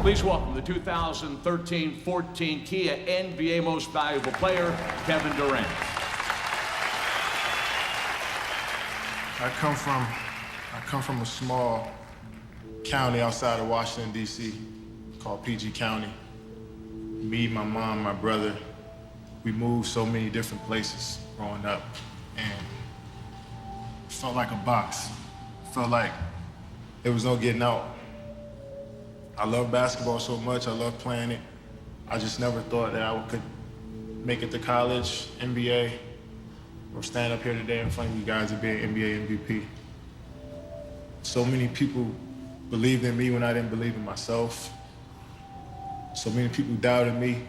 Please welcome the 2013-14 Kia NBA Most Valuable Player, Kevin Durant. I come from a small county outside of Washington, D.C., called PG County. Me, my mom, my brother, we moved so many different places growing up, and it felt like a box. It felt like there was no getting out. I love basketball so much, I love playing it. I just never thought that I could make it to college, NBA, or stand up here today in front of you guys and be an NBA MVP. So many people believed in me when I didn't believe in myself. So many people doubted me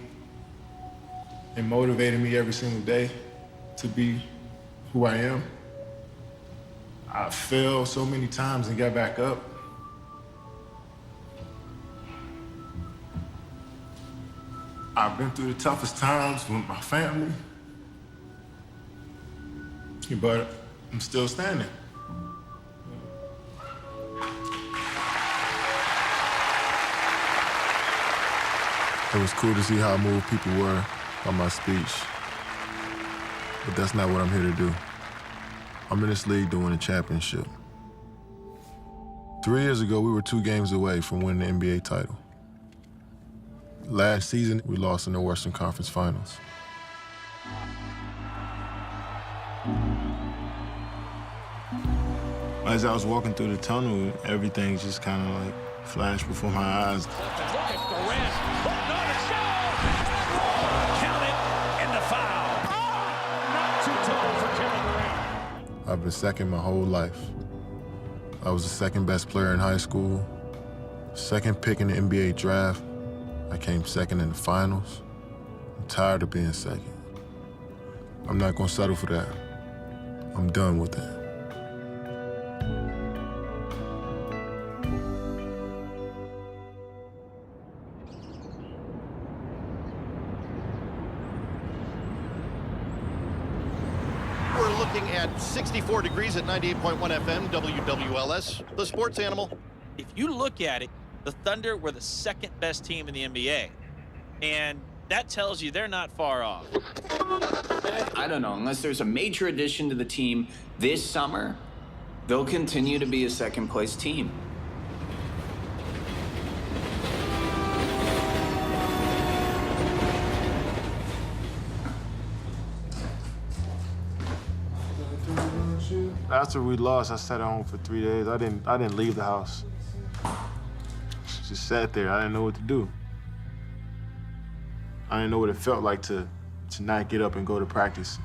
and motivated me every single day to be who I am. I failed so many times and got back up. I've been through the toughest times with my family, but I'm still standing. It was cool to see how moved people were by my speech, but that's not what I'm here to do. I'm in this league to win a championship. 3 years ago, we were 2 games away from winning the NBA title. Last season, we lost in the Western Conference Finals. As I was walking through the tunnel, everything just kind of like flashed before my eyes. Durant, not a shot! Count it, and the foul. Not too tall for Kevin Durant. I've been second my whole life. I was the second best player in high school, second pick in the NBA draft. I came second in the finals. I'm tired of being second. I'm not gonna settle for that. I'm done with that. We're looking at 64 degrees at 98.1 FM, WWLS, the sports animal. If you look at it, the Thunder were the second best team in the NBA. And that tells you they're not far off. I don't know, unless there's a major addition to the team this summer, they'll continue to be a second-place team. After we lost, I sat at home for 3 days. I didn't leave the house. Just sat there. I didn't know what to do. I didn't know what it felt like to not get up and go to practice.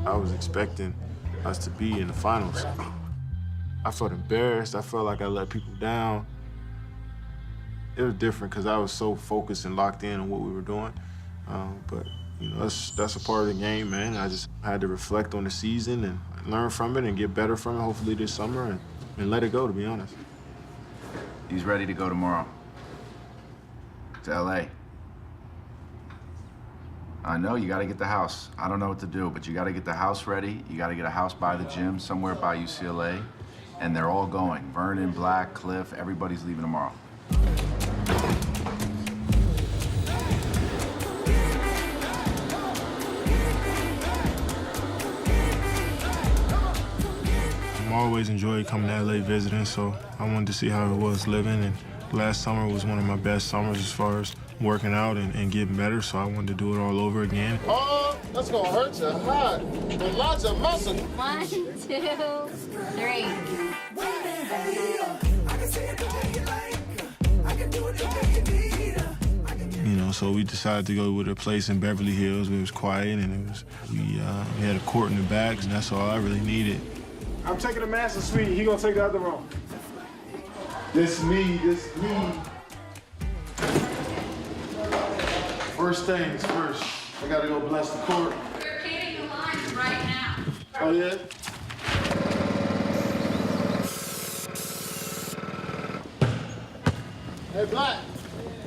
I was expecting us to be in the finals. I felt embarrassed. I felt like I let people down. It was different because I was so focused and locked in on what we were doing. But you know, that's a part of the game, man. I just had to reflect on the season and learn from it and get better from it, hopefully this summer, and let it go, to be honest. He's ready to go tomorrow to LA. I know you got to get the house. I don't know what to do, but you got to get the house ready. You got to get a house by the gym somewhere by UCLA, and they're all going. Vernon, Black, Cliff, everybody's leaving tomorrow. I always enjoyed coming to LA visiting, so I wanted to see how it was living. And last summer was one of my best summers as far as working out and getting better, so I wanted to do it all over again. Oh, that's gonna hurt your heart. And lots of muscle. 1, 2, 3. You know, so we decided to go with a place in Beverly Hills where it was quiet, and we had a court in the back, and that's all I really needed. I'm taking the master suite. He gonna take the other room. This me. First things first. I gotta go bless the court. We're getting the lines right now. Oh yeah? Hey, Black,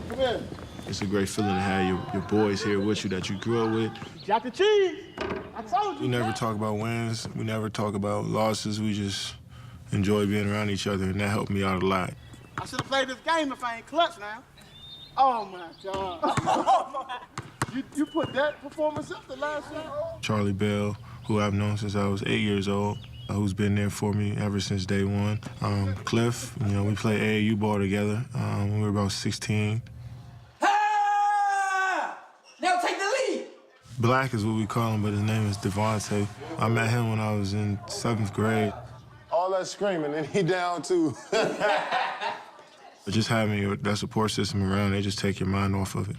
come in. It's a great feeling to have your boys here with you that you grew up with. You got the cheese. I told you. We never talk about wins. We never talk about losses. We just enjoy being around each other, and that helped me out a lot. I should have played this game if I ain't clutch now. Oh, my God. You put that performance up the last year? Charlie Bell, who I've known since I was 8 years old, who's been there for me ever since day one. Cliff, you know, we played AAU ball together when we were about 16. Now take the lead. Black is what we call him, but his name is Devontae. I met him when I was in 7th grade. All that screaming, and he down too. But just having that support system around, they just take your mind off of it.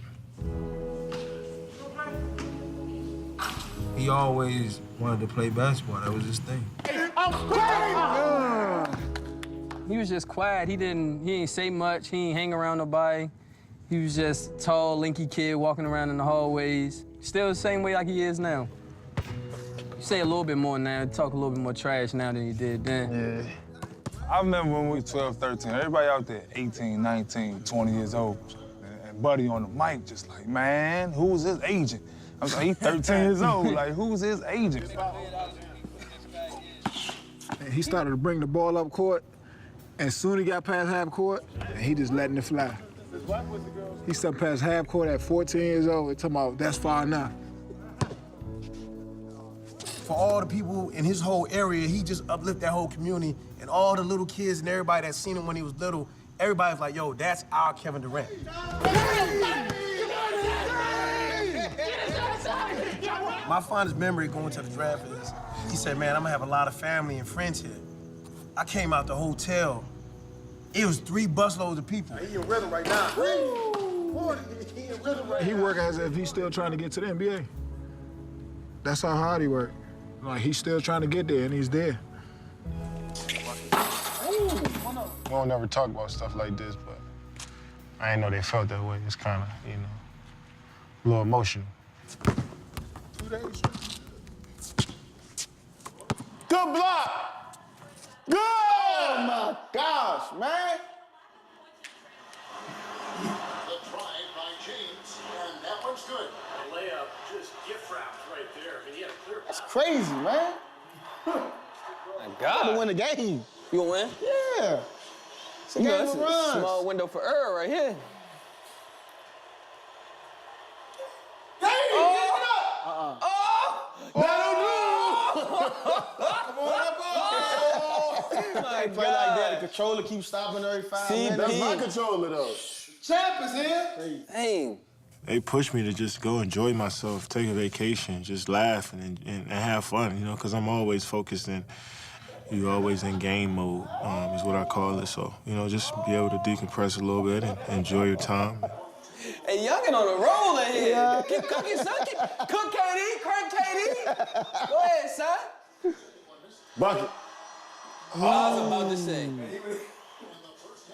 He always wanted to play basketball. That was his thing. He was just quiet. He ain't say much. He ain't hang around nobody. He was just tall, lanky kid walking around in the hallways. Still the same way like he is now. You say a little bit more now, talk a little bit more trash now than he did then. Yeah. I remember when we were 12, 13, everybody out there 18, 19, 20 years old. And Buddy on the mic just like, man, who's his agent? I was like, he's 13 years old, like, who's his agent? And he started to bring the ball up court, and soon he got past half court, and he just letting it fly. He stepped past half court at 14 years old, and talking about, that's far enough. For all the people in his whole area, he just uplifted that whole community, and all the little kids and everybody that seen him when he was little, everybody's like, yo, that's our Kevin Durant. My fondest memory going to the draft is, he said, man, I'm gonna have a lot of family and friends here. I came out the hotel, it was 3 busloads of people. He in rhythm right now. He in rhythm right now. He work as if he's still trying to get to the NBA. That's how hard he worked. Like, he's still trying to get there, and he's there. We don't never talk about stuff like this, but I ain't know they felt that way. It's kind of, you know, a little emotional. 2 days. Good block! Good! Oh, my gosh, man! The drive by James, and that one's good. The layup, just gift wrapped right there. I mean, he had a clear path. That's crazy, man. My God. I'm gonna win the game. You gonna win? Yeah. It's a game of runs. Small window for Earl right here. Hey, get it up! That'll do! Come on up, can't play like that. The controller keeps stopping every 5 minutes. That's my controller, though. Champ is here. Dang. They pushed me to just go enjoy myself, take a vacation, just laugh and have fun, you know, because I'm always focused and you're always in game mode, is what I call it. So, you know, just be able to decompress a little bit and enjoy your time. Hey, Youngin on a roll in here. Yeah. Keep cooking, son. Cook KD, crank KD. Go ahead, son. Bucket. Oh, I was about to say.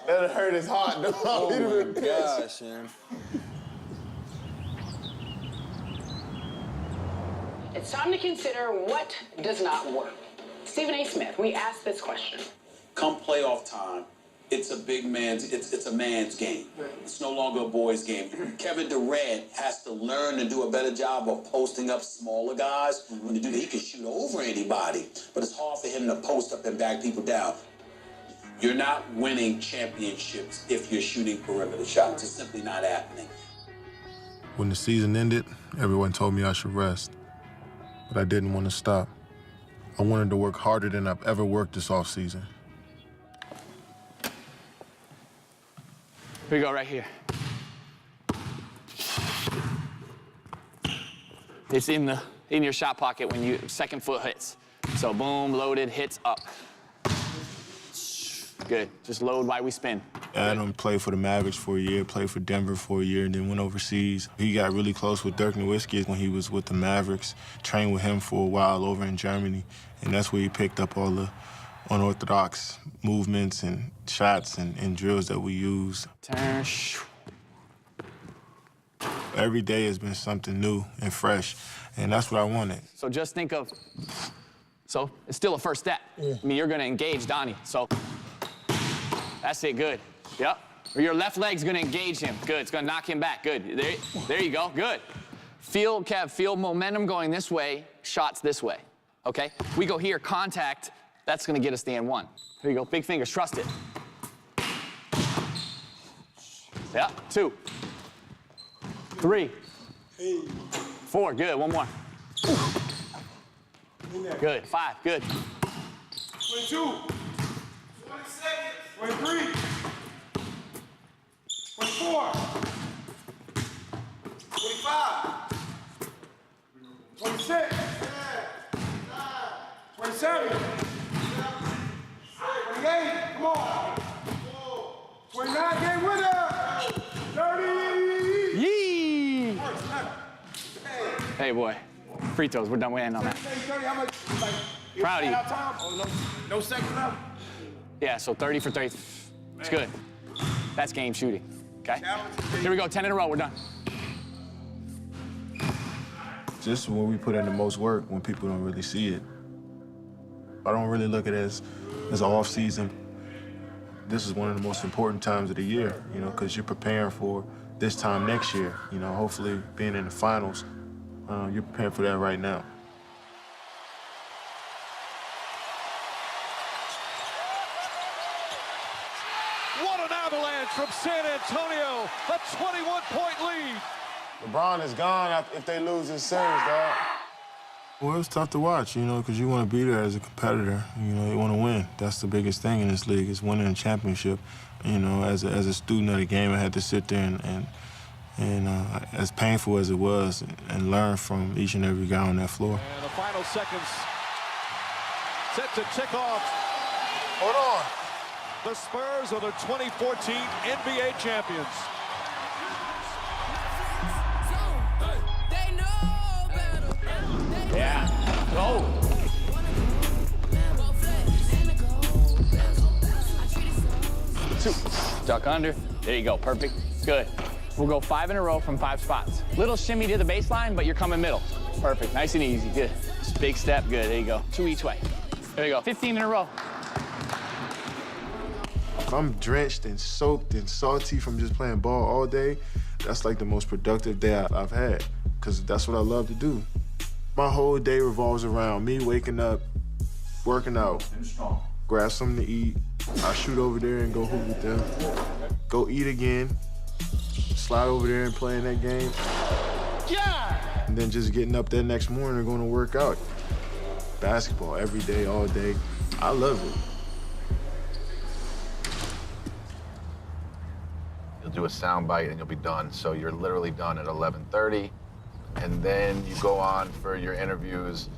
That hurt his heart, though. Oh, my gosh, man. It's time to consider what does not work. Stephen A. Smith, we asked this question. Come playoff time, it's a man's game. It's no longer a boy's game. Kevin Durant has to learn to do a better job of posting up smaller guys. When to do that, he can shoot over anybody, but it's hard for him to post up and back people down. You're not winning championships if you're shooting perimeter shots. It's simply not happening. When the season ended, everyone told me I should rest, but I didn't want to stop. I wanted to work harder than I've ever worked this offseason. Here we go, right here. It's in your shot pocket when you second foot hits. So boom, loaded, hits up. Good. Just load while we spin. Adam played for the Mavericks for a year, played for Denver for a year, and then went overseas. He got really close with Dirk Nowitzki when he was with the Mavericks, trained with him for a while over in Germany, and that's where he picked up all the unorthodox movements and shots and drills that we use. Turn. Every day has been something new and fresh, and that's what I wanted. So just think of, so it's still a first step. Yeah. I mean, you're gonna engage Donnie, so that's it, good. Yep. Or your left leg's gonna engage him. Good, it's gonna knock him back, good. There you go, good. Feel, Kev, feel momentum going this way, shots this way, okay? We go here, contact, That's gonna get us the N1. Here you go, big fingers, trust it. Yeah, 2, 3, 4, good, one more. Good, 5, good. 22, 20 seconds, 23, 24, 25, 26, 27, 28, come on. 29, game winner, 30. Yee! Hey, boy, free throws, we're done waiting on that. Proud of you. No seconds left. Yeah, so 30 for 30. It's good. That's game shooting, okay? Here we go, 10 in a row, we're done. Just when we put in the most work, when people don't really see it. I don't really look at it as an off-season. This is one of the most important times of the year, you know, because you're preparing for this time next year. You know, hopefully being in the finals, you're preparing for that right now. What an avalanche from San Antonio, a 21-point lead. LeBron is gone if they lose this series, dog. Well, it's tough to watch, you know, because you want to be there as a competitor. You know, you want to win. That's the biggest thing in this league is winning a championship. You know, as a student of the game, I had to sit there and as painful as it was, and learn from each and every guy on that floor. And the final seconds set to tick off. Hold on. The Spurs are the 2014 NBA champions. Yeah, go. Two, duck under. There you go, perfect, good. We'll go 5 in a row from 5 spots. Little shimmy to the baseline, but you're coming middle. Perfect, nice and easy, good. Just big step, good, there you go. 2 each way. There you go, 15 in a row. If I'm drenched and soaked and salty from just playing ball all day, that's like the most productive day I've had, because that's what I love to do. My whole day revolves around me waking up, working out, grab something to eat, I shoot over there and go hoop with them, go eat again, slide over there and play in that game, and then just getting up that next morning and going to work out. Basketball every day, all day. I love it. You'll do a sound bite and you'll be done. So you're literally done at 11:30. And then you go on for your interviews,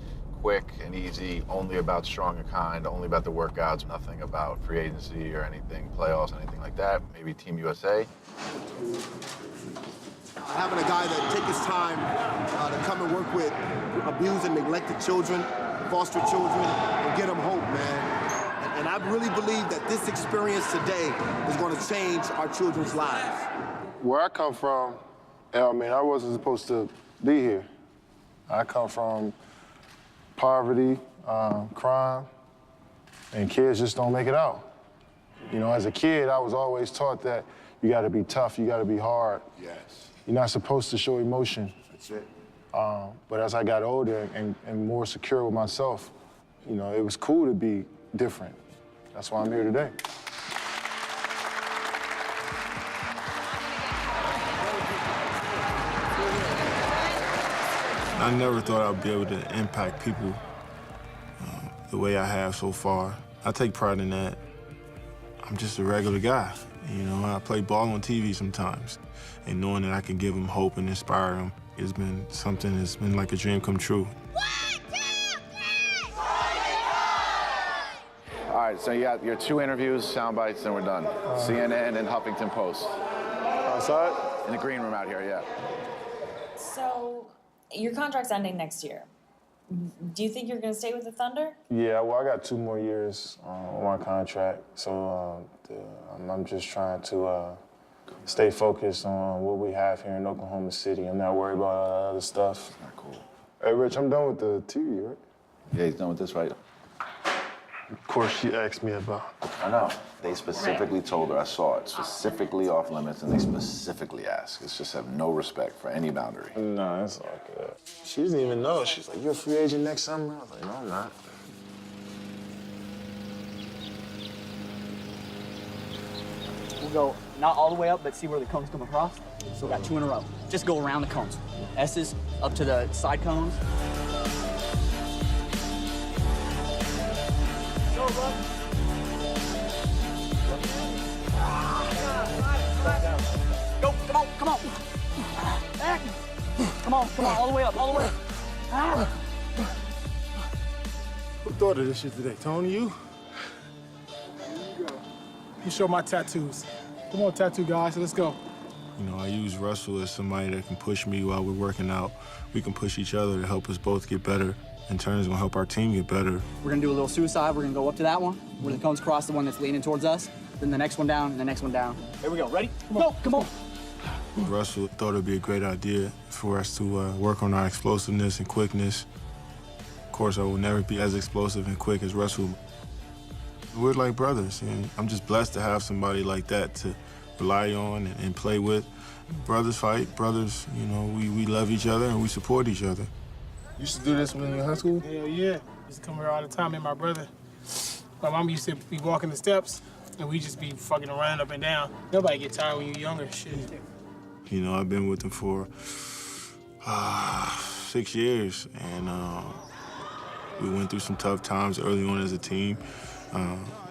quick and easy, only about Strong and Kind, only about the workouts, nothing about free agency or anything, playoffs, anything like that, maybe Team USA. Having a guy that take his time to come and work with abused and neglected children, foster children, and get them hope, man. And I really believe that this experience today is going to change our children's lives. Where I come from, I mean, I wasn't supposed to be here. I come from poverty, crime, and kids just don't make it out. You know, as a kid, I was always taught that you gotta be tough, you gotta be hard. Yes. You're not supposed to show emotion. That's it. But as I got older and more secure with myself, you know, it was cool to be different. That's why I'm here today. I never thought I'd be able to impact people the way I have so far. I take pride in that. I'm just a regular guy. You know, I play ball on TV sometimes. And knowing that I can give them hope and inspire them has been something that's been like a dream come true. All right, so you got your 2 interviews, sound bites, then we're done. CNN and Huffington Post. Outside? In the green room out here, yeah. So, your contract's ending next year. Do you think you're going to stay with the Thunder? Yeah, well, I got 2 more years on my contract, so I'm just trying to stay focused on what we have here in Oklahoma City. I'm not worried about other stuff. Not cool. Hey, Rich, I'm done with the TV, right? Yeah, he's done with this, right? Of course, she asked me about. I know. They specifically told her, I saw it, specifically off limits, and they specifically asked. It's just have no respect for any boundary. Nah, it's all good. She doesn't even know. She's like, you're a free agent next summer? I was like, no, I'm not. We'll go not all the way up, but see where the cones come across. So we got 2 in a row. Just go around the cones. S's up to the side cones. Go, bro. Go, come on, come on. Back. Come on, all the way up, all the way up. Who thought of this shit today? Tony, you? You show my tattoos. Come on, tattoo guys, let's go. You know, I use Russell as somebody that can push me while we're working out. We can push each other to help us both get better. In turn, it's gonna help our team get better. We're gonna do a little suicide. We're gonna go up to that one, where the cones cross the one that's leaning towards us. Then the next one down, and the next one down. Here we go, ready? Go, come on. Russell thought it'd be a great idea for us to work on our explosiveness and quickness. Of course, I will never be as explosive and quick as Russell. We're like brothers, and I'm just blessed to have somebody like that to rely on and play with. Brothers fight, brothers, you know, we love each other and we support each other. You used to do this when you were in high school? Hell yeah. Used to come here all the time, and my brother. My mom used to be walking the steps, and we just be fucking around up and down. Nobody get tired when you're younger, shit. You know, I've been with him for 6 years, and we went through some tough times early on as a team,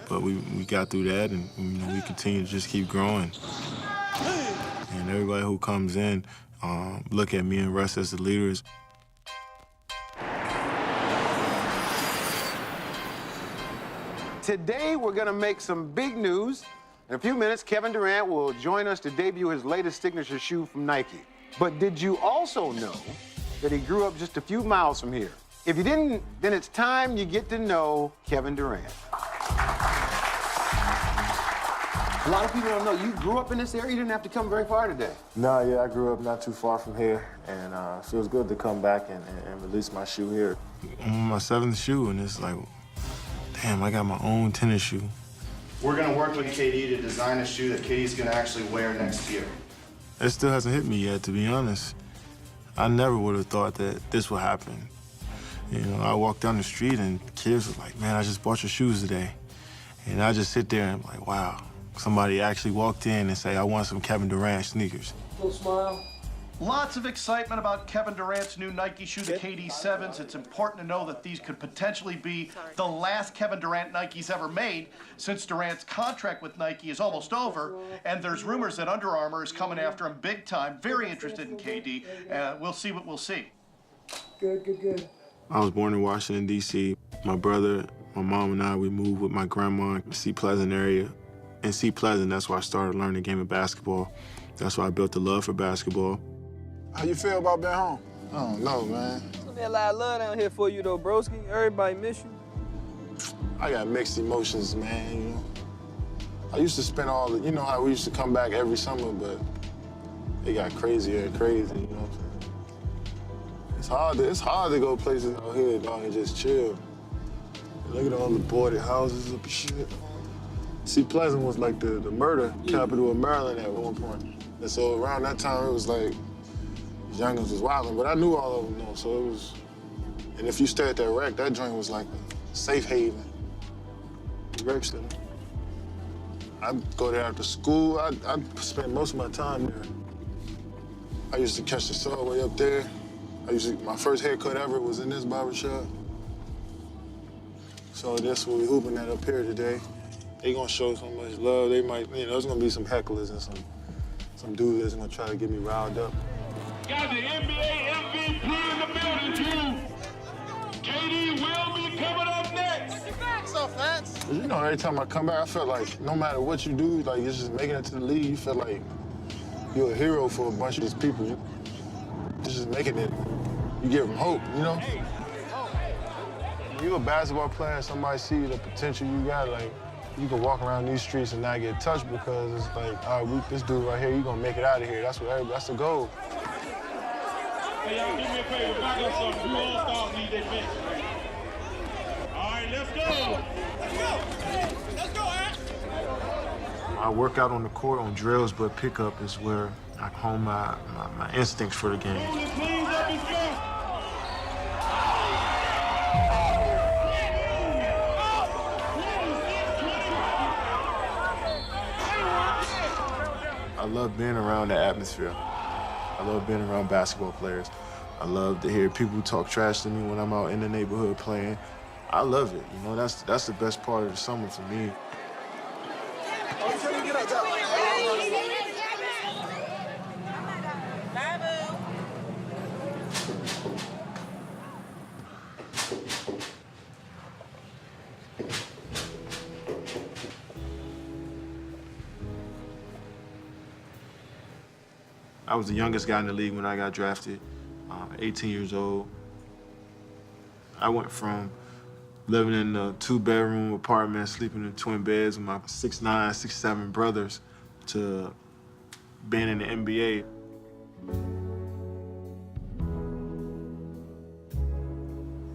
but we got through that, and you know, we continue to just keep growing. And everybody who comes in look at me and Russ as the leaders. Today, we're going to make some big news. In a few minutes, Kevin Durant will join us to debut his latest signature shoe from Nike. But did you also know that he grew up just a few miles from here? If you didn't, then it's time you get to know Kevin Durant. A lot of people don't know you grew up in this area. You didn't have to come very far today. No, yeah, I grew up not too far from here, and it feels good to come back and release my shoe here. I'm on my 7th shoe, and it's like, damn, I got my own tennis shoe. We're gonna work with KD to design a shoe that KD's gonna actually wear next year. It still hasn't hit me yet, to be honest. I never would have thought that this would happen. You know, I walk down the street and kids are like, man, I just bought your shoes today. And I just sit there and I'm like, wow. Somebody actually walked in and say, I want some Kevin Durant sneakers. Little smile. Lots of excitement about Kevin Durant's new Nike shoe, the KD 7s. It's important to know that these could potentially be the last Kevin Durant Nikes ever made, since Durant's contract with Nike is almost over, and there's rumors that Under Armour is coming after him big time. Very interested in KD. We'll see what we'll see. Good. I was born in Washington, D.C. My brother, my mom, and I, we moved with my grandma in the Sea Pleasant area. In Sea Pleasant, that's where I started learning the game of basketball. That's why I built the love for basketball. How you feel about being home? I don't know, man. There's gonna be a lot of love down here for you, though, broski. Everybody miss you. I got mixed emotions, man, you know. I used to spend all the, you know how we used to come back every summer, but it got crazier and crazy, you know what I'm saying? It's hard to go places out here, dog, and just chill. Look at all the boarded houses up and shit. Sea Pleasant was like the murder capital of Maryland at one point. And so around that time, it was like, youngins was wilding, but I knew all of them though, so it was, and if you stay at that rec, that joint was like a safe haven. Rec Center. I'd go there after school. I'd spend most of my time there. I used to catch the subway up there. My first haircut ever was in this barbershop. So that's what we hooping at up here today. They gonna show so much love. They might, you know, there's gonna be some hecklers and some dudes that's gonna try to get me riled up. Got the NBA MVP in the building, too. KD will be coming up next. What's up, fans? You know, every time I come back, I feel like no matter what you do, like you're just making it to the league, you feel like you're a hero for a bunch of these people. You're just making it. You give them hope, you know? When you're a basketball player and somebody see the potential you got, like, you can walk around these streets and not get touched because it's like, all right, this dude right here, you gonna make it out of here. That's the goal. Hey, y'all, do me a favor, back up something. Who all-stars need their bench? All right, let's go. Let's go. Let's go, Aaron. I work out on the court on drills, but pickup is where I hone my instincts for the game. I love being around the atmosphere. I love being around basketball players. I love to hear people talk trash to me when I'm out in the neighborhood playing. I love it. You know, that's the best part of the summer for me. I was the youngest guy in the league when I got drafted, 18 years old. I went from living in a 2-bedroom apartment, sleeping in twin beds with my 6'9", 6'7" brothers, to being in the NBA.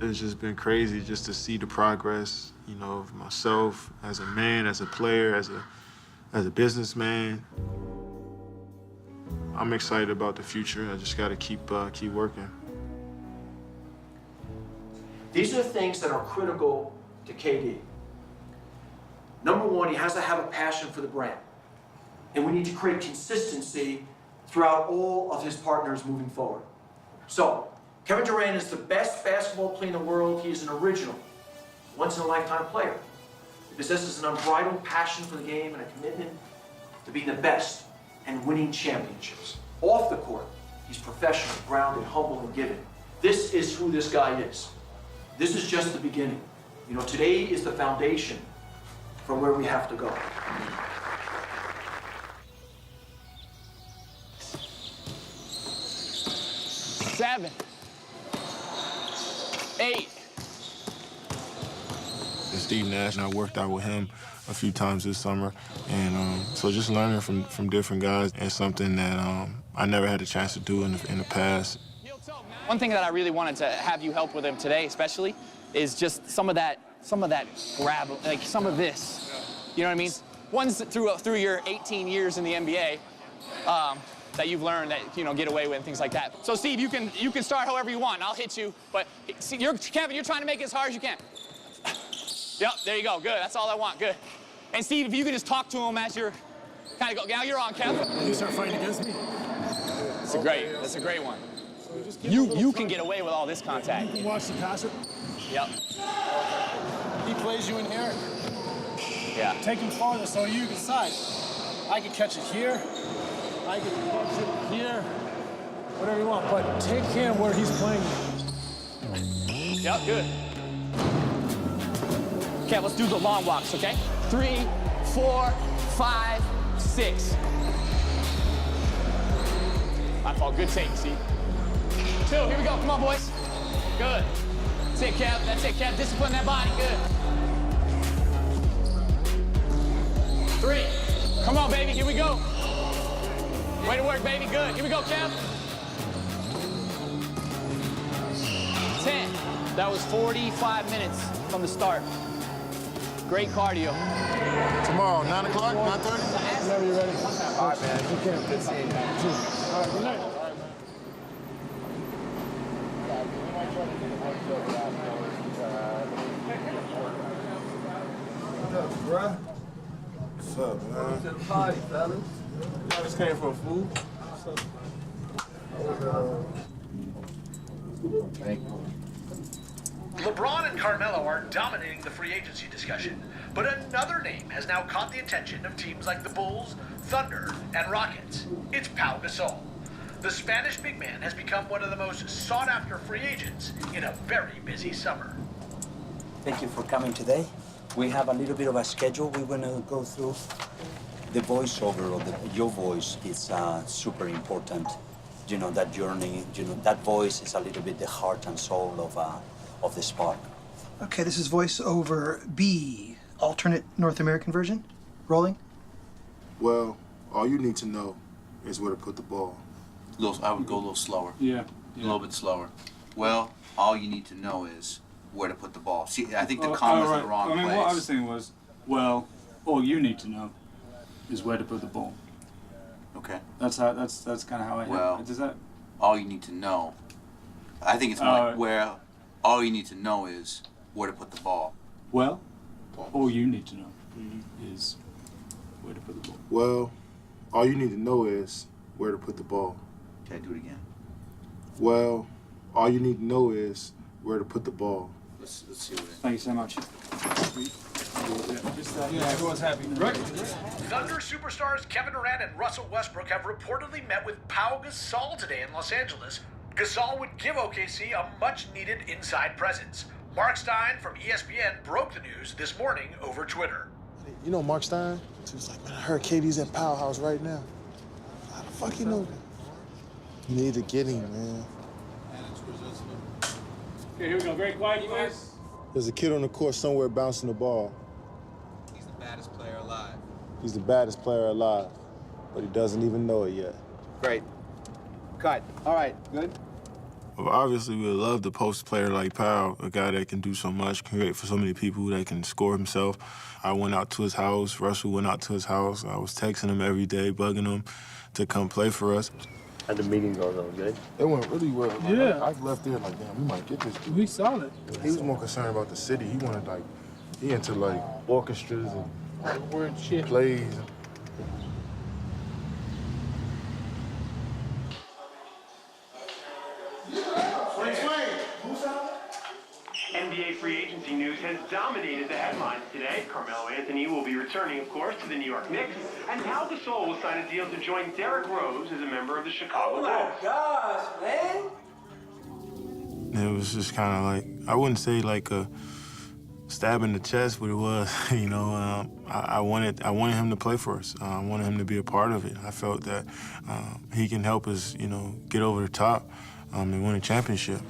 It's just been crazy just to see the progress, you know, of myself as a man, as a player, as a businessman. I'm excited about the future. I just got to keep working. These are the things that are critical to KD. Number one, he has to have a passion for the brand. And we need to create consistency throughout all of his partners moving forward. So, Kevin Durant is the best basketball player in the world. He is an original, once-in-a-lifetime player. He possesses an unbridled passion for the game and a commitment to being the best and winning championships. Off the court, he's professional, grounded, humble, and giving. This is who this guy is. This is just the beginning. You know, today is the foundation for where we have to go. 7, 8. Steve Nash, and I worked out with him a few times this summer, and so just learning from different guys is something that I never had a chance to do in the past. One thing that I really wanted to have you help with him today, especially, is just some of that grab, like some of this. You know what I mean? Ones through your 18 years in the NBA that you've learned that get away with and things like that. So Steve, you can start however you want. I'll hit you, but see, Kevin, you're trying to make it as hard as you can. Yep, there you go. Good. That's all I want. Good. And Steve, if you could just talk to him as you're kind of go. Now you're on, Kevin. You start fighting against me? That's a great one. You can get away with all this contact. You can watch the passer. Yep. He plays you in here. Yeah. Take him farther so you can decide. I can catch it here. I can catch it here. Whatever you want, but take him where he's playing you. Yep, good. Okay, let's do the long walks, okay? 3, 4, 5, 6. My fault. Good take, Steve. 2, here we go. Come on, boys. Good. That's it, Kev. That's it, Kev. Discipline that body. Good. 3. Come on, baby. Here we go. Way to work, baby. Good. Here we go, Kev. 10. That was 45 minutes from the start. Great cardio. Tomorrow, 9 o'clock, 9:30? Whenever you're ready. All right, man. You can. Good seeing you, man. All right, good night. What's up, bruh? What's up, man? Welcome to the party, fellas. I just came for food. Thank you. LeBron and Carmelo are dominating the free agency discussion, but another name has now caught the attention of teams like the Bulls, Thunder, and Rockets. It's Pau Gasol. The Spanish big man has become one of the most sought-after free agents in a very busy summer. Thank you for coming today. We have a little bit of a schedule we're going to go through. The voiceover of your voice is super important. You know, that journey, that voice is a little bit the heart and soul of the sport. Okay, this is voice over B, alternate North American version. Rolling. Well, all you need to know is where to put the ball. I would go a little slower. Yeah. A little bit slower. Well, all you need to know is where to put the ball. See, I think the comma's in the wrong place. What I was saying was, well, all you need to know is where to put the ball. Okay. That's kind of how I Well, does that? all you need to know. I think it's more like where. All you need to know is where to put the ball. Well, all you need to know is where to put the ball. Well, All you need to know is where to put the ball. Okay, do it again. Well, all you need to know is where to put the ball. Let's see what it is. Thank you so much. Everyone's happy. Right. Thunder superstars Kevin Durant and Russell Westbrook have reportedly met with Pau Gasol today in Los Angeles. Gasol would give OKC a much-needed inside presence. Mark Stein from ESPN broke the news this morning over Twitter. You know Mark Stein? He was like, man, I heard KD's at Powell House right now. How the fuck you know that? You need to get him, man. Okay, here we go. Very quiet, you guys. There's a kid on the court somewhere bouncing the ball. He's the baddest player alive. He's the baddest player alive, but he doesn't even know it yet. Great. Cut. All right, good. Well, obviously, we would love to post a player like Powell, a guy that can do so much, create for so many people, that can score himself. I went out to his house. Russell went out to his house. I was texting him every day, bugging him to come play for us. How'd the meeting go, though? Good? It went really well. Yeah. I left there like, damn, we might get this dude. We solid. He was more concerned about the city. He wanted, like, he into, like, orchestras and plays. NBA free agency news has dominated the headlines today. Carmelo Anthony will be returning, of course, to the New York Knicks, and Pau Gasol will sign a deal to join Derrick Rose as a member of the Chicago Bulls. Oh my gosh, man! It was just kind of like, I wouldn't say like a stab in the chest, but it was, you know, I wanted him to play for us. I wanted him to be a part of it. I felt that he can help us, you know, get over the top and win a championship.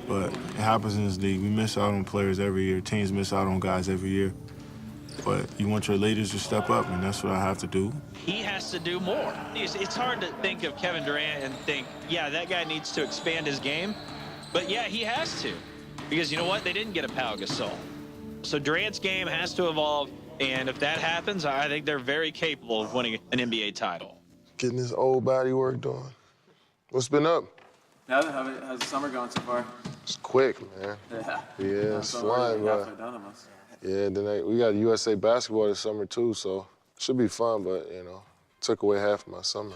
But it happens in this league. We miss out on players every year. Teams miss out on guys every year. But you want your leaders to step up, and that's what I have to do. He has to do more. It's hard to think of Kevin Durant and think, yeah, that guy needs to expand his game. But yeah, he has to. Because you know what? They didn't get a Pau Gasol. So Durant's game has to evolve. And if that happens, I think they're very capable of winning an NBA title. Getting this old body work done. What's been up? How's the summer going so far? It's quick, man. Yeah. Yeah, it's So flying, we're bro. halfway done almost. Yeah, then we got USA basketball this summer, too, so it should be fun, but, you know, took away half of my summer.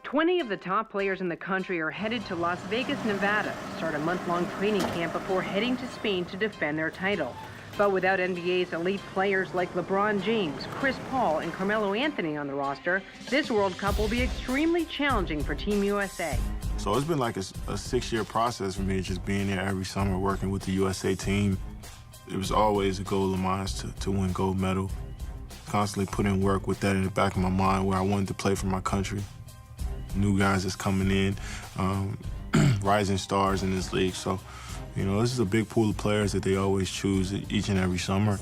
20 of the top players in the country are headed to Las Vegas, Nevada to start a month-long training camp before heading to Spain to defend their title. But without NBA's elite players like LeBron James, Chris Paul, and Carmelo Anthony on the roster, this World Cup will be extremely challenging for Team USA. So it's been like a 6-year process for me, just being there every summer, working with the USA team. It was always a goal of mine to win gold medal. Constantly put in work with that in the back of my mind where I wanted to play for my country. New guys that's coming in, rising stars in this league. So, you know, this is a big pool of players that they always choose each and every summer.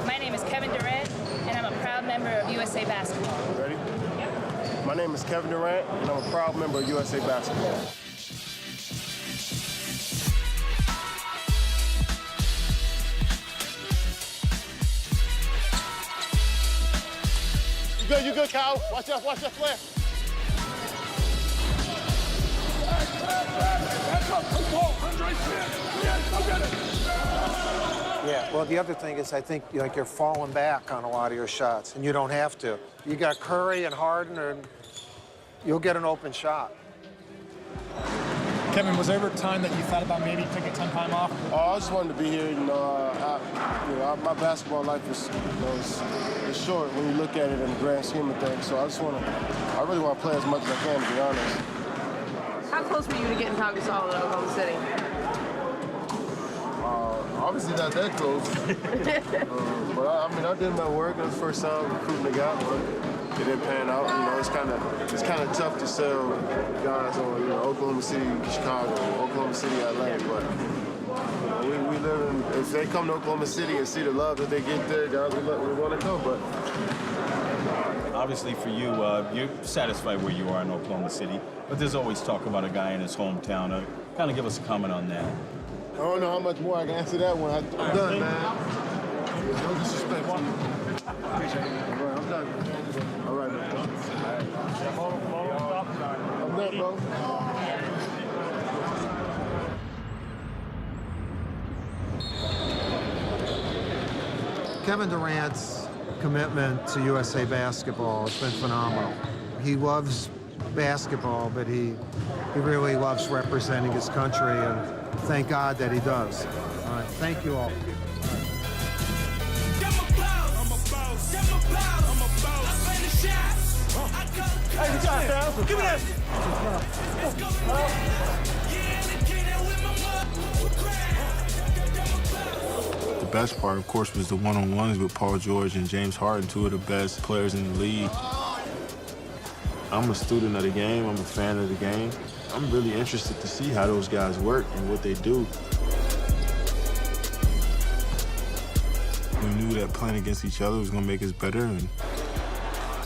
My name is Kevin Durant, and I'm a proud member of USA Basketball. Ready? My name is Kevin Durant, and I'm a proud member of USA Basketball. You good, Kyle? Watch that flare. Yeah, well, the other thing is I think like you're falling back on a lot of your shots, and you don't have to. You got Curry and Harden, and you'll get an open shot. Kevin, was there ever a time that you thought about maybe taking some time off? Oh, I just wanted to be here. My basketball life is, it's short when you look at it in the grand scheme of things. So I really want to play as much as I can, to be honest. How close were you to getting Pau Gasol in Oklahoma City? Obviously not that close. But I did my work. It was the first time recruiting the guy, but it didn't pan out. You know, it's kind of tough to sell guys on Oklahoma City, Chicago, Oklahoma City, LA. But we live in. If they come to Oklahoma City and see the love that they get there, guys, we want to come. But obviously for you, you're satisfied where you are in Oklahoma City, but there's always talk about a guy in his hometown. Kind of give us a comment on that. I don't know how much more I can answer that one. I'm done, man. No disrespect. Appreciate it. All right, I'm done. All right, man. I'm done, bro. Kevin Durant's commitment to USA basketball has been phenomenal. He loves basketball, but he really loves representing his country, and thank God that he does. All right, thank you all. Hey, good job, Sal. Give me that. The best part, of course, was the one-on-ones with Paul George and James Harden, two of the best players in the league. I'm a student of the game. I'm a fan of the game. I'm really interested to see how those guys work and what they do. We knew that playing against each other was going to make us better, and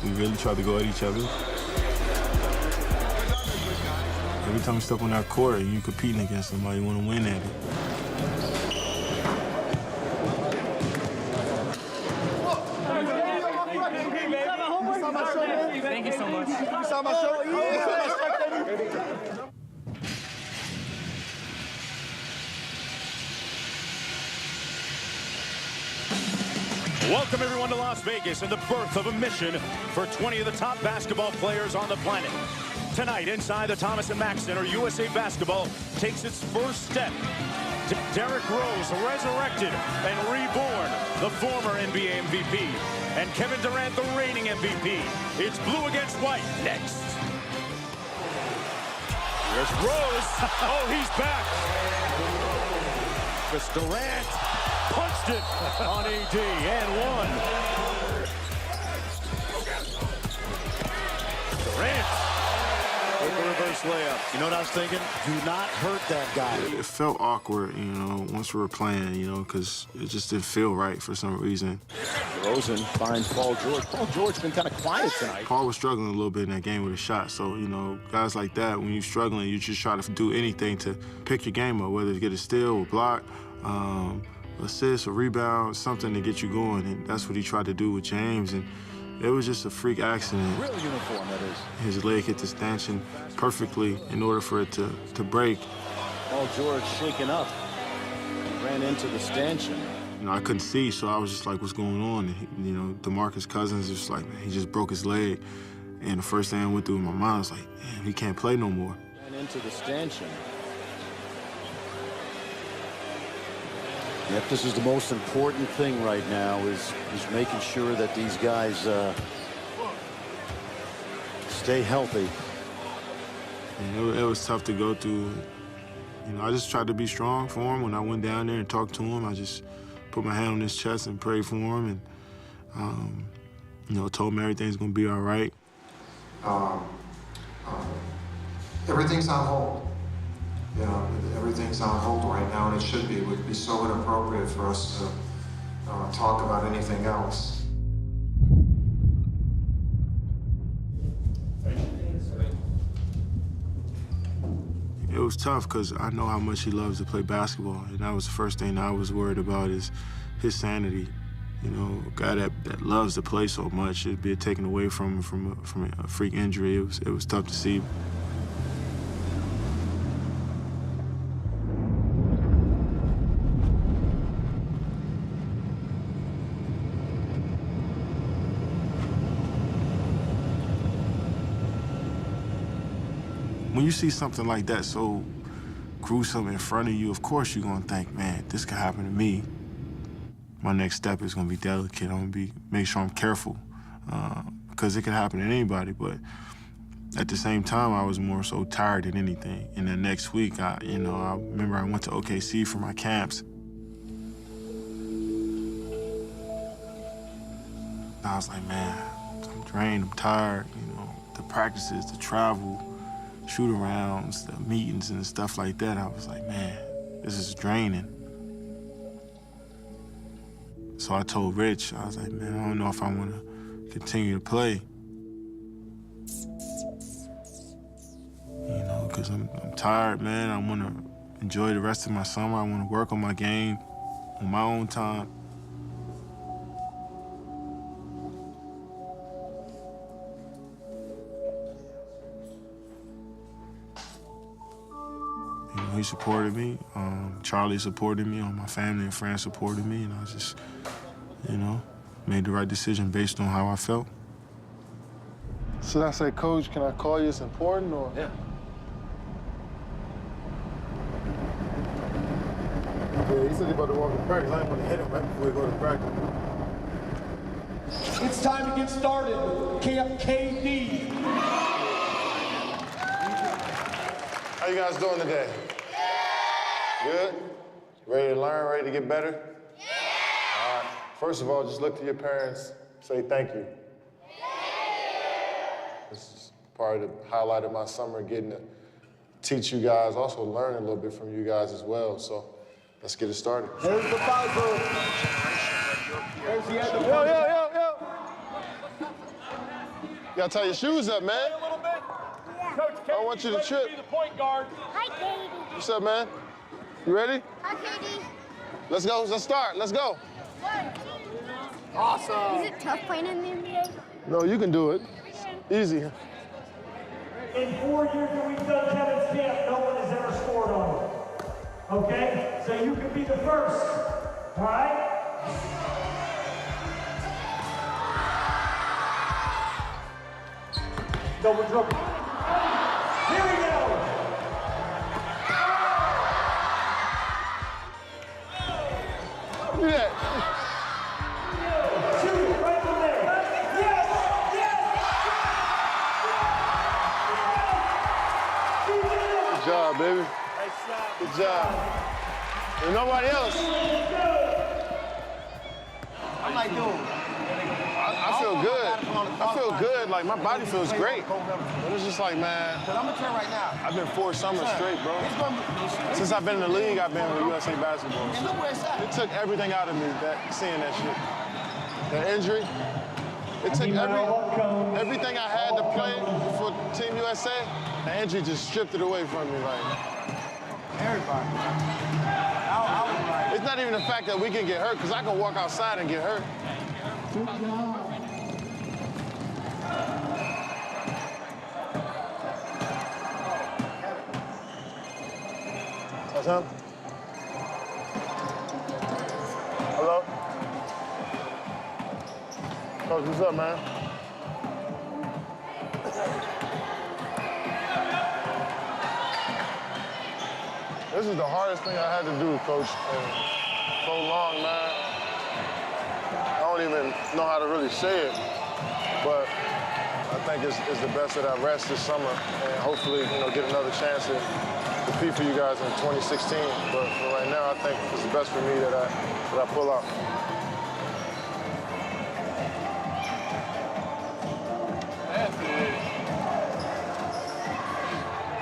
we really tried to go at each other. Every time you step on that court and you're competing against somebody, you want to win at it. Thank you so much. Welcome everyone to Las Vegas and the birth of a mission for 20 of the top basketball players on the planet. Tonight, inside the Thomas & Mack Center, USA Basketball takes its first step to Derrick Rose, resurrected and reborn, the former NBA MVP, and Kevin Durant, the reigning MVP. It's blue against white next. There's Rose. Oh, he's back. It's Durant punched it on AD and one. Durant. With the reverse layup. You know what I was thinking? Do not hurt that guy. It felt awkward, you know, once we were playing, you know, because it just didn't feel right for some reason. Rosen finds Paul George. Paul George been kind of quiet tonight. Paul was struggling a little bit in that game with a shot, so, you know, guys like that, when you're struggling, you just try to do anything to pick your game up, whether to get a steal or block, assist or rebound, something to get you going, and that's what he tried to do with James, and it was just a freak accident. Real uniform, that is. His leg hit the stanchion perfectly in order for it to break. Paul George shaken up and ran into the stanchion. You know, I couldn't see, so I was just like, what's going on? And you know, DeMarcus Cousins was like, man, he just broke his leg. And the first thing I went through in my mind was like, man, he can't play no more. Ran into the stanchion. Yep, this is the most important thing right now is making sure that these guys stay healthy. And it was tough to go through. You know, I just tried to be strong for him. When I went down there and talked to him, I just put my hand on his chest and prayed for him, and you know, told him everything's gonna be all right. Everything's on hold. You know, everything's on hold right now, and it should be. It would be so inappropriate for us to talk about anything else. It was tough because I know how much he loves to play basketball, and that was the first thing I was worried about is his sanity. You know, a guy that loves to play so much, it'd be taken away from him from a freak injury. It was tough to see. When you see something like that so gruesome in front of you, of course you're gonna think, man, this could happen to me. My next step is gonna be delicate. I'm gonna make sure I'm careful because it can happen to anybody. But at the same time, I was more so tired than anything. And then next week, I remember I went to OKC for my camps. I was like, man, I'm drained, I'm tired. You know, the practices, the travel, shoot-arounds, the meetings and stuff like that. I was like, man, this is draining. So I told Rich, I was like, man, I don't know if I want to continue to play. You know, because I'm tired, man. I want to enjoy the rest of my summer. I want to work on my game on my own time. You know, he supported me. Charlie supported me. All my family and friends supported me. And I was just, you know, made the right decision based on how I felt. Should I say, Coach, can I call you? It's important, or? Yeah. Yeah, he said he about to walk to practice. I ain't want to hit him right before we go to practice. It's time to get started with Camp KD. How you guys doing today? Good? Ready to learn, ready to get better? All right. First of all, just look to your parents, say thank you. This is part of the highlight of my summer, getting to teach you guys, also learn a little bit from you guys as well. So let's get it started. There's the buzzer. There's the end of the Yo. You gotta tie your shoes up, man. A little bit. Coach, I don't want you to trip. Be the point guard. Hi, Katie. What's up, man? You ready? Hi, Katie. Let's go. Let's start. Let's go. Awesome. Is it tough playing in the NBA? No, you can do it. Easy. In 4 years that we've done Kevin's camp, no one has ever scored on him. Okay? So you can be the first. All right? Double dribble. Here we go. Look at that. Shoot it right from there. Yes! Good job, baby. Good job. And nobody else. I'm like, dude. I feel good. I feel good. Like, my body feels great. But it's just like, man. But I'm gonna tell you right now. I've been 4 summers straight, bro. Since I've been in the league, I've been with USA Basketball. And look where it's at. It took everything out of me, seeing that shit. That injury. It took everything I had to play for Team USA. The injury just stripped it away from me. Like, Everybody. it's not even the fact that we can get hurt, because I can walk outside and get hurt. What's up? Hello? Coach, what's up, man? This is the hardest thing I had to do, Coach, in so long, man. I don't even know how to really say it, but I think it's the best that I rest this summer and hopefully, get another chance to compete for you guys in 2016. But for right now, I think it's the best for me that I pull out.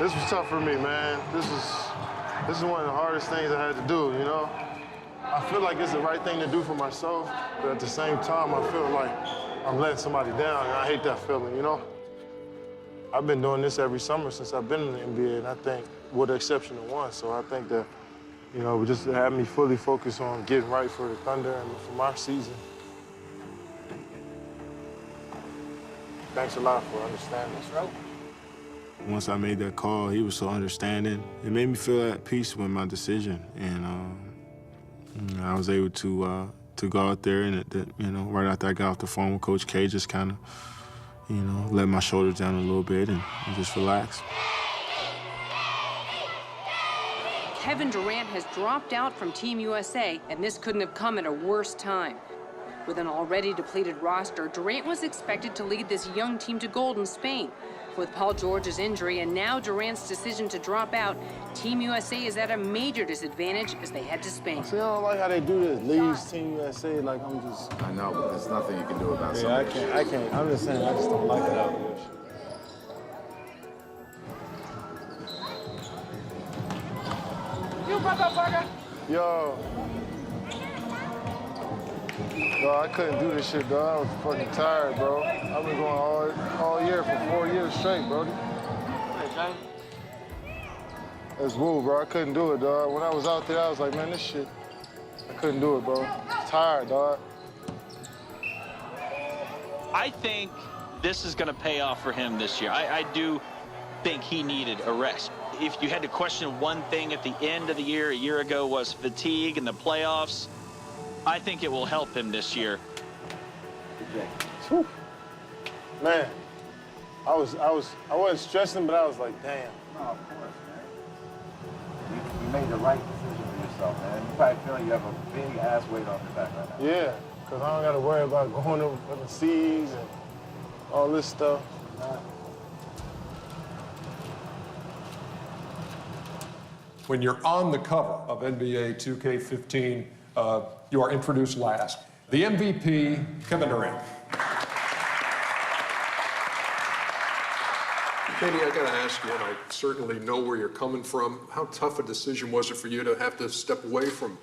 This was tough for me, man. This is one of the hardest things I had to do, I feel like it's the right thing to do for myself, but at the same time, I feel like I'm letting somebody down, and I hate that feeling, I've been doing this every summer since I've been in the NBA, and I think, with the exception of one, so I think that, we just had me fully focused on getting right for the Thunder and for my season. Thanks a lot for understanding. Once I made that call, he was so understanding. It made me feel at peace with my decision, and I was able to go out there and, right after I got off the phone with Coach K, just kind of, let my shoulders down a little bit and just relax. Kevin Durant has dropped out from Team USA, and this couldn't have come at a worse time. With an already depleted roster, Durant was expected to lead this young team to gold in Spain. With Paul George's injury and now Durant's decision to drop out, Team USA is at a major disadvantage as they head to Spain. See, I don't like how they do this. Leaves Team USA like I'm just... I know, but there's nothing you can do about Yeah, I can't. I'm just saying, I just don't like it out there. You motherfucker! Yo, I couldn't do this shit, dog. I was fucking tired, bro. I've been going all year for 4 years straight, bro. It's woo, bro. I couldn't do it, dog. When I was out there, I was like, man, this shit, I couldn't do it, bro. I'm tired, dog. I think this is going to pay off for him this year. I do think he needed a rest. If you had to question one thing at the end of the year, a year ago, was fatigue in the playoffs, I think it will help him this year. today? Whew. Man, I wasn't stressing, but I was like, damn. No, of course, man. You made the right decision for yourself, man. You probably feel like you have a big ass weight off your back right now. Yeah, because I don't got to worry about going overseas and all this stuff. When you're on the cover of NBA 2K15, you are introduced last. The MVP, Kevin Durant. Katie, I gotta ask you, and I certainly know where you're coming from, how tough a decision was it for you to have to step away from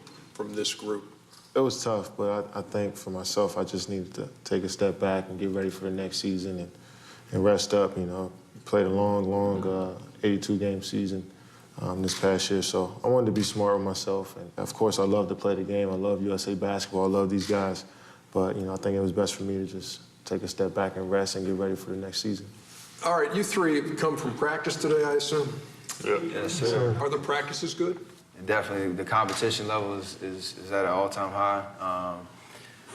this group? It was tough, but I think for myself, I just needed to take a step back and get ready for the next season and rest up, you know. Played a long 82-game season this past year, so I wanted to be smart with myself. And of course, I love to play the game. I love USA basketball. I love these guys. But, you know, I think it was best for me to just take a step back and rest and get ready for the next season. All right, you three have come from practice today, I assume? Yeah. Yes, sir. Are the practices good? Definitely, the competition level is at an all-time high.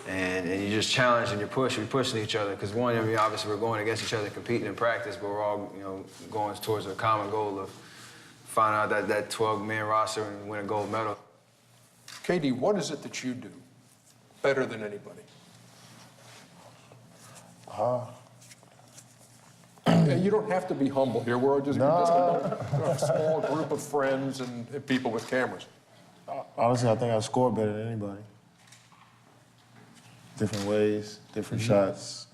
And you just challenge and you're pushing each other. Because one, I mean, obviously we're going against each other, competing in practice, but we're all, you know, going towards a common goal of finding out that 12-man roster and win a gold medal. Katie, what is it that you do better than anybody? And you don't have to be humble here. We're just a small group of friends and people with cameras. Honestly, I think I score better than anybody. Different ways, different shots,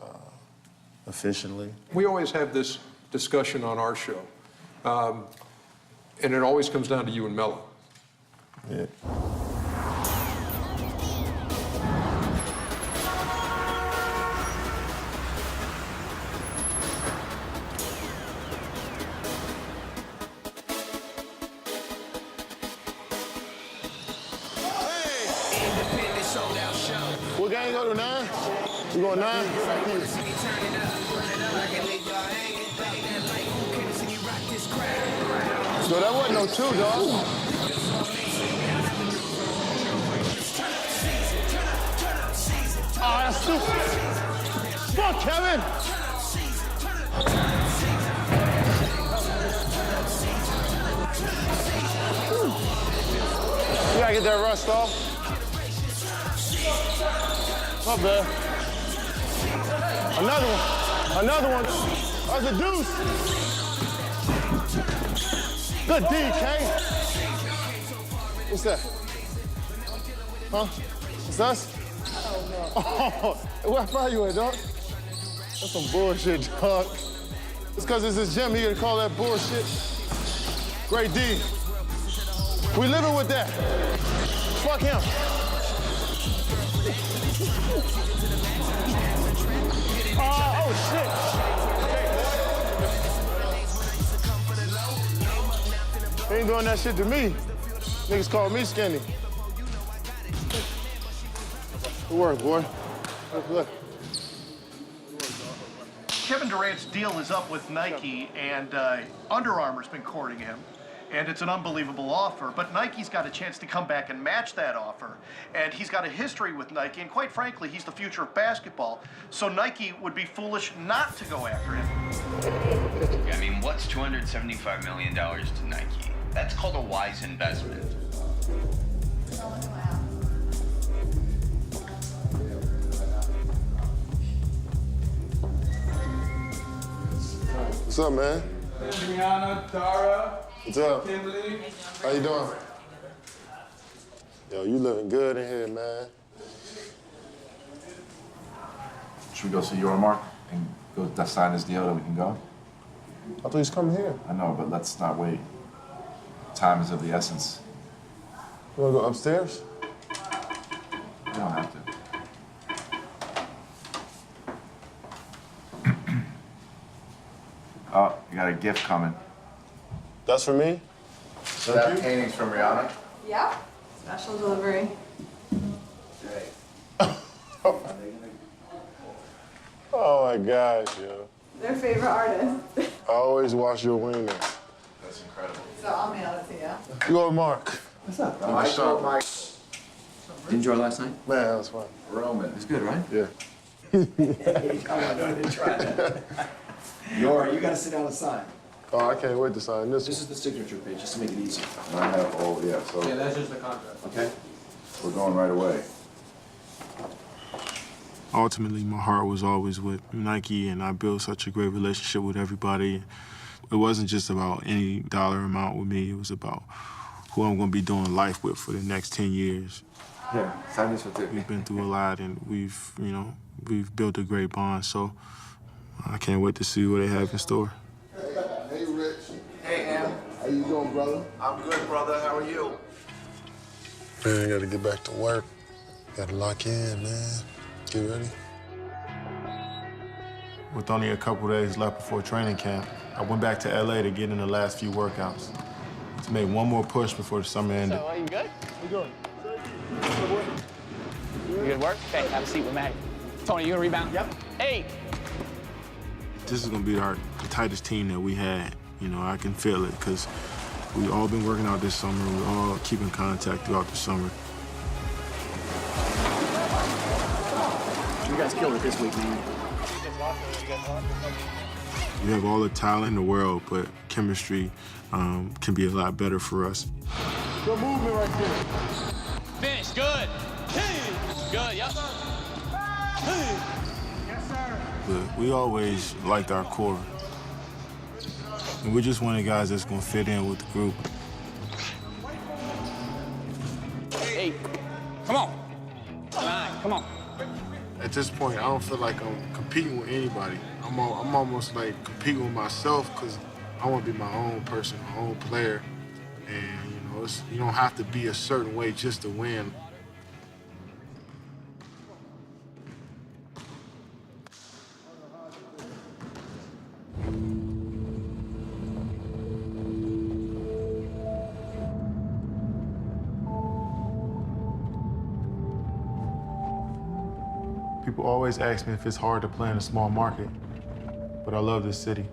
efficiently. We always have this discussion on our show, and it always comes down to you and Melo. Yeah. What game you go to, 9? You going 9? So that wasn't no 2, dog. Oh, that's stupid. Fuck, Kevin. You gotta get that rust off. Not bad. Another one. Another one. That's a deuce. Good D, K. What's that? Huh? It's us? Oh, where are you at, dog? That's some bullshit, dog. It's because it's his gym. He gonna call that bullshit. Great D. We living with that. Fuck him. Oh, shit. They ain't doing that shit to me. Niggas call me skinny. Good work, boy. Look. Kevin Durant's deal is up with Nike, and Under Armour's been courting him. And it's an unbelievable offer, but Nike's got a chance to come back and match that offer. And he's got a history with Nike, and quite frankly, he's the future of basketball. So Nike would be foolish not to go after him. I mean, what's $275 million to Nike? That's called a wise investment. What's up, man? Brianna, Tara. What's up? Kimberly. How you doing? Yo, you looking good in here, man. Should we go see Mark and go sign this deal that we can go? I thought he was coming here. I know, but let's not wait. Time is of the essence. You wanna go upstairs? We don't have to. Oh, you got a gift coming. That's for me? That painting's from Rihanna. Yeah. Special delivery. Oh my gosh, yo. Their favorite artist. I always wash your wiener. That's incredible. So I'll mail it to you. You go with Mark. What's up? Mike. Did you enjoy last night? Man, that was fun. Roman. It's good, right? Yeah. Come on, don't even try that. All right, you got to sit down and sign. Oh, I can't wait to sign this. This is the signature page, just to make it easy. I have, oh, yeah, so Yeah, that's just the contract. Okay? we're going right away. Ultimately, my heart was always with Nike, and I built such a great relationship with everybody. It wasn't just about any dollar amount with me. It was about who I'm going to be doing life with for the next 10 years. Yeah, sign this one too. We've been through a lot, and we've built a great bond. So I can't wait to see what they have in store. Hey, Rich. Hey, Em. How you doing, brother? I'm good, brother. How are you? Man, I got to get back to work. Got to lock in, man. Get ready. With only a couple days left before training camp, I went back to LA to get in the last few workouts. To make one more push before the summer ended. So, are you good? How you doing? You good work? Okay, have a seat with Maddie. Tony, you gonna rebound? Yep. 8. This is gonna be the tightest team that we had. You know, I can feel it because we all been working out this summer. We all keep in contact throughout the summer. You guys killed it this week, man. We have all the talent in the world, but chemistry can be a lot better for us. Good movement right there. Finish, good. Good, yep. Yes, sir. But we always liked our core. And we're just one of the guys that's gonna fit in with the group. 8. Come on. 9, come on. At this point, I don't feel like I'm competing with anybody. I'm almost like competing with myself because I want to be my own person, my own player. And, you don't have to be a certain way just to win. People always ask me if it's hard to play in a small market, but I love this city.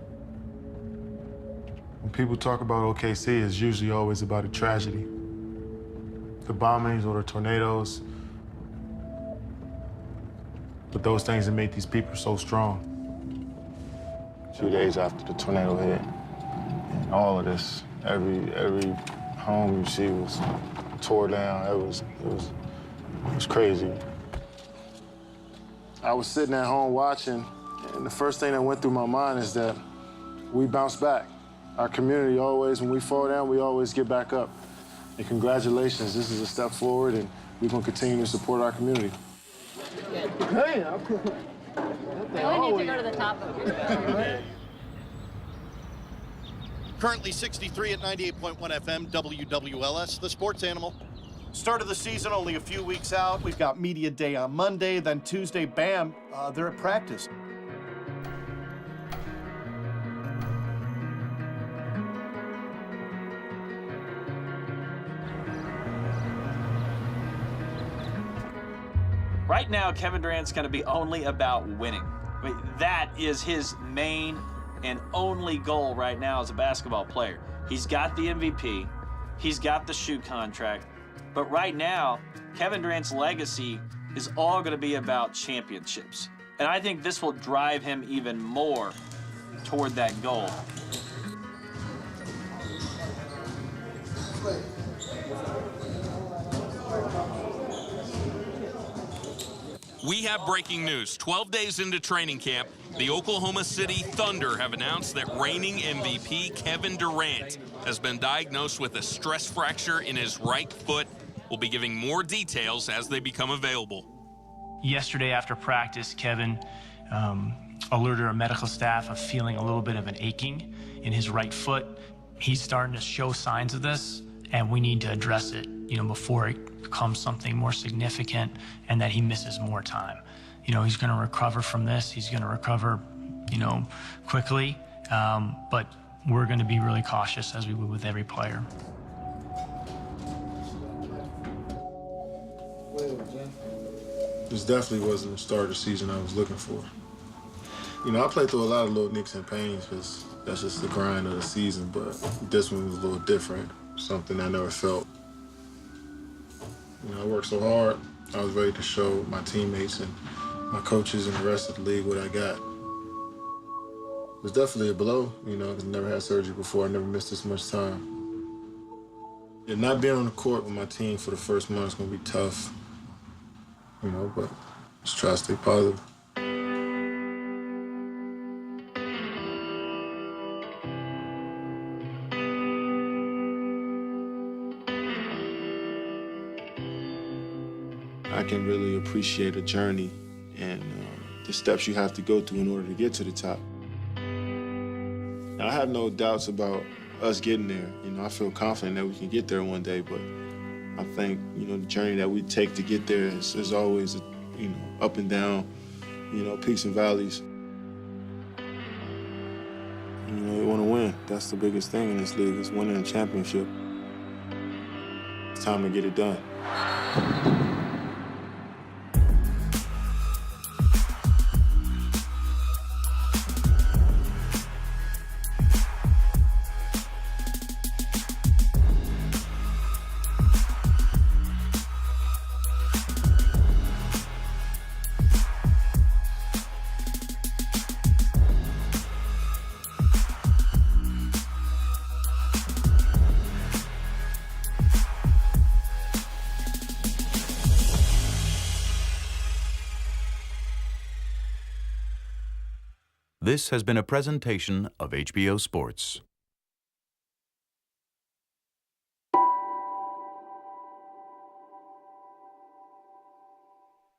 When people talk about OKC, it's usually always about a tragedy. The bombings or the tornadoes. But those things that make these people so strong. 2 days after the tornado hit, and all of this, every home you see was tore down. It was crazy. I was sitting at home watching, and the first thing that went through my mind is that we bounce back. Our community always, when we fall down, we always get back up. And congratulations, this is a step forward, and we're gonna continue to support our community. Hey, I need to go to the top of your Currently 63 at 98.1 FM, WWLS, the sports animal. Start of the season, only a few weeks out. We've got media day on Monday, then Tuesday, bam, they're at practice. Right now, Kevin Durant's going to be only about winning. I mean, that is his main and only goal right now as a basketball player. He's got the MVP. He's got the shoe contract. But right now, Kevin Durant's legacy is all going to be about championships. And I think this will drive him even more toward that goal. We have breaking news. 12 days into training camp, the Oklahoma City Thunder have announced that reigning MVP Kevin Durant has been diagnosed with a stress fracture in his right foot. We'll be giving more details as they become available. Yesterday after practice, Kevin alerted our medical staff of feeling a little bit of an aching in his right foot. He's starting to show signs of this, and we need to address it, before it becomes something more significant and that he misses more time. He's going to recover from this. He's going to recover, quickly, but we're going to be really cautious as we would with every player. This definitely wasn't the start of the season I was looking for. I played through a lot of little nicks and pains because that's just the grind of the season, but this one was a little different, something I never felt. I worked so hard. I was ready to show my teammates and my coaches and the rest of the league what I got. It was definitely a blow, you know, because I never had surgery before. I never missed this much time. And not being on the court with my team for the first month is going to be tough, you know, but just try to stay positive. I can really appreciate a journey and the steps you have to go through in order to get to the top. Now, I have no doubts about us getting there. You know, I feel confident that we can get there one day, but I think, you know, the journey that we take to get there is always, you know, up and down, you know, peaks and valleys. You know, you want to win. That's the biggest thing in this league, is winning a championship. It's time to get it done. This has been a presentation of HBO Sports.